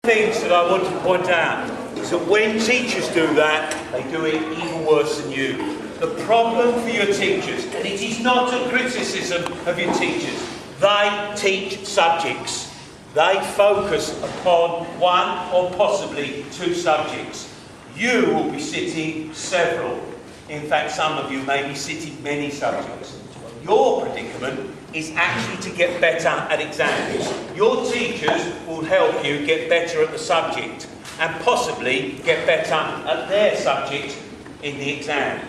things that I want to point out is that when teachers do that, they do it even worse than you. The problem for your teachers, and it is not a criticism of your teachers, they teach subjects. They focus upon one or possibly two subjects. You will be sitting several. In fact, some of you may be sitting many subjects. Your predicament is actually to get better at exams. Your teachers will help you get better at the subject and possibly get better at their subject in the exam.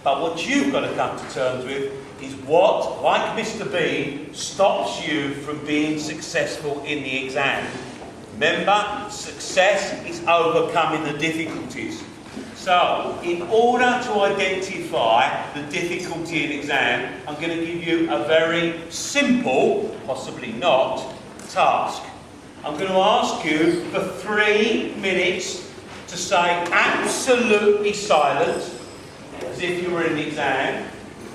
But what you've got to come to terms with is what, like Mr. B, stops you from being successful in the exam. Remember, success is overcoming the difficulties. So, in order to identify the difficulty in exam, I'm going to give you a very simple, possibly not, task. I'm going to ask you for 3 minutes to stay absolutely silent, as if you were in the exam,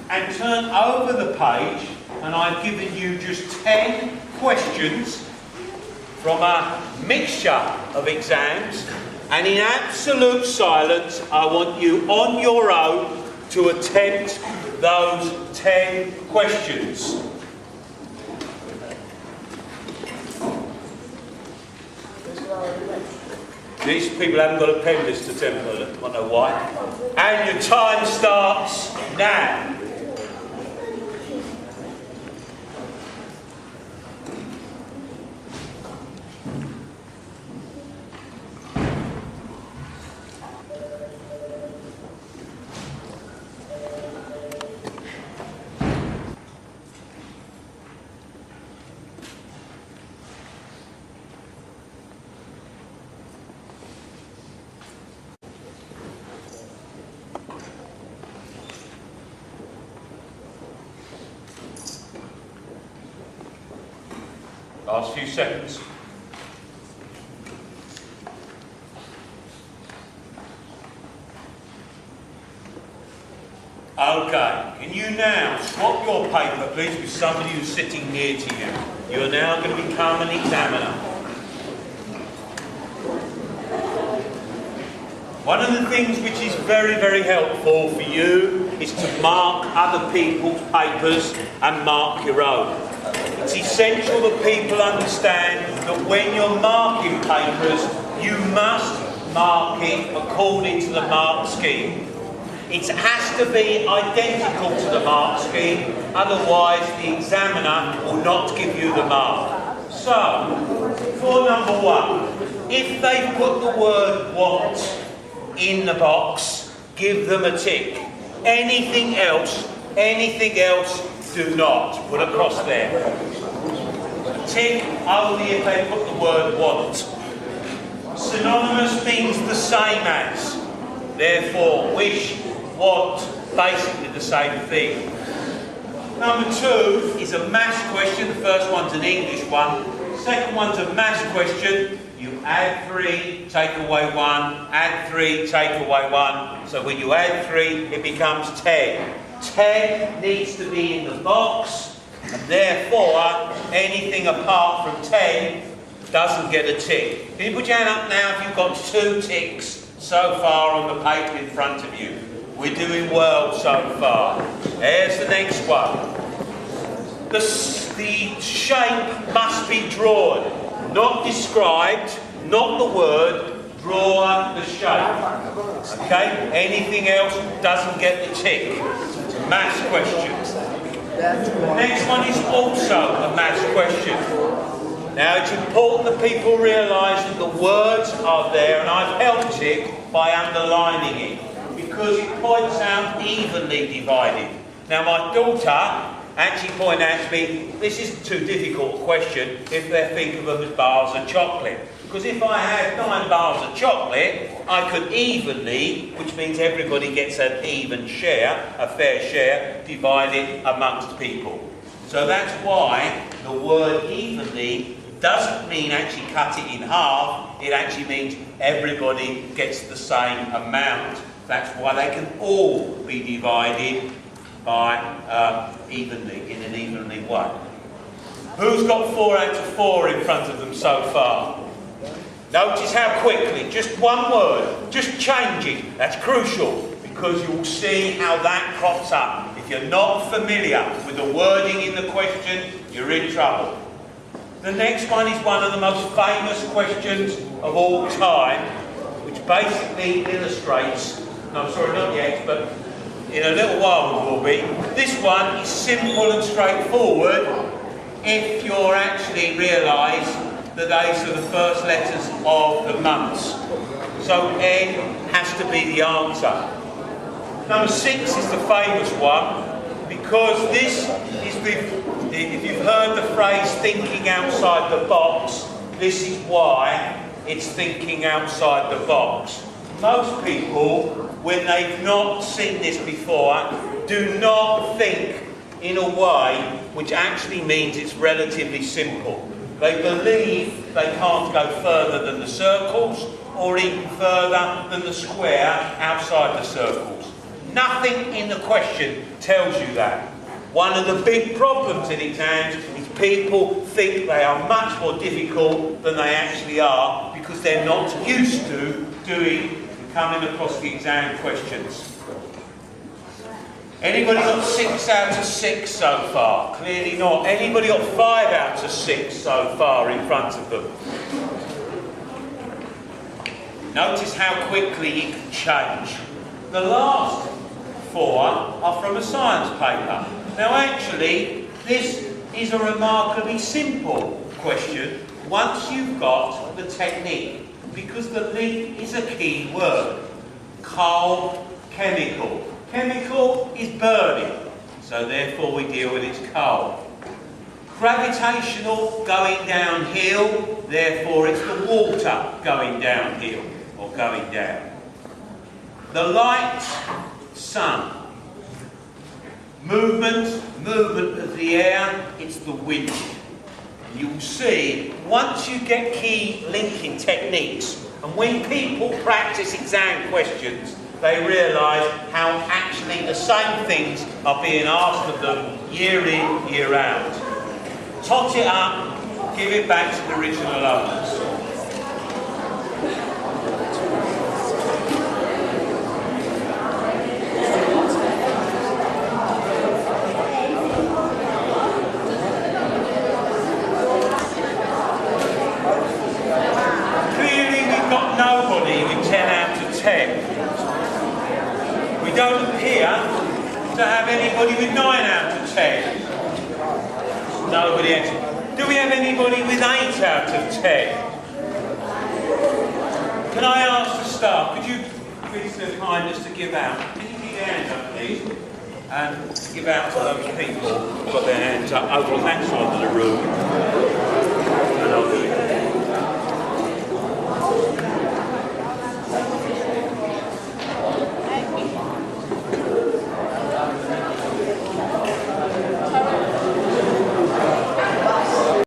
and turn over the page, and I've given you just 10 questions from a mixture of exams, and in absolute silence I want you on your own to attempt those 10 questions. These people haven't got a pen list to attempt, I don't know why. And your time starts now. Last few seconds. Okay, can you now swap your paper, please, with somebody who's sitting near to you? You are now going to become an examiner. One of the things which is very, very helpful for you is to mark other people's papers and mark your own. It's essential that people understand that when you're marking papers, you must mark it according to the mark scheme. It has to be identical to the mark scheme, otherwise the examiner will not give you the mark. So, for number 1, if they put the word "what" in the box, give them a tick. Anything else, do not put across there. Tick only if they put the word "want." Synonymous means the same as. Therefore, wish, want, basically the same thing. Number 2 is a maths question. The first one's an English one. Second one's a maths question. You add 3, take away 1, add 3, take away 1. So when you add 3, it becomes 10. 10 needs to be in the box, and therefore anything apart from 10 doesn't get a tick. Can you put your hand up now if you've got 2 ticks so far on the paper in front of you? We're doing well so far. There's the next one. The shape must be drawn, not described, not the word. Draw the shape. Okay? Anything else doesn't get the tick. It's a maths question. The next one is also a maths question. Now it's important that people realise that the words are there, and I've helped it by underlining it, because it points out evenly divided. Now my daughter actually pointed out to me, this isn't too difficult a question if they think of them as bars of chocolate. Because if I had 9 bars of chocolate, I could evenly, which means everybody gets an even share, a fair share, divide it amongst people. So that's why the word evenly doesn't mean actually cut it in half, it actually means everybody gets the same amount. That's why they can all be divided by evenly, in an evenly way. Who's got 4 out of 4 in front of them so far? Notice how quickly, just one word, just changing, that's crucial, because you will see how that crops up. If you're not familiar with the wording in the question, you're in trouble. The next one is one of the most famous questions of all time, which basically illustrates, no, sorry, not yet, but in a little while it will be. This one is simple and straightforward if you're actually realise that these are the first letters of the months. So N has to be the answer. Number 6 is the famous one, because this is, if you've heard the phrase thinking outside the box, this is why it's thinking outside the box. Most people, when they've not seen this before, do not think in a way which actually means it's relatively simple. They believe they can't go further than the circles, or even further than the square outside the circles. Nothing in the question tells you that. One of the big problems in exams is people think they are much more difficult than they actually are, because they're not used to coming across the exam questions. Anybody got 6 out of 6 so far? Clearly not. Anybody got 5 out of 6 so far in front of them? Notice how quickly it can change. The last 4 are from a science paper. Now actually, this is a remarkably simple question once you've got the technique, because the link is a key word. Coal, chemical. Chemical is burning, so therefore we deal with its coal. Gravitational, going downhill, therefore it's the water going downhill, or going down. The light, sun. Movement of the air, it's the wind. You'll see, once you get key linking techniques, and when people practice exam questions, they realise how actually the same things are being asked of them year in, year out. Tot it up, give it back to the original owners. Clearly we've got nobody with 10 out of 10. We don't appear to have anybody with 9 out of 10. Nobody else. Do we have anybody with 8 out of 10? Can I ask to start? Could you please so kindness to give out? Can you keep your hands up, please? And give out to those people who've got their hands up over on that side of the room. And over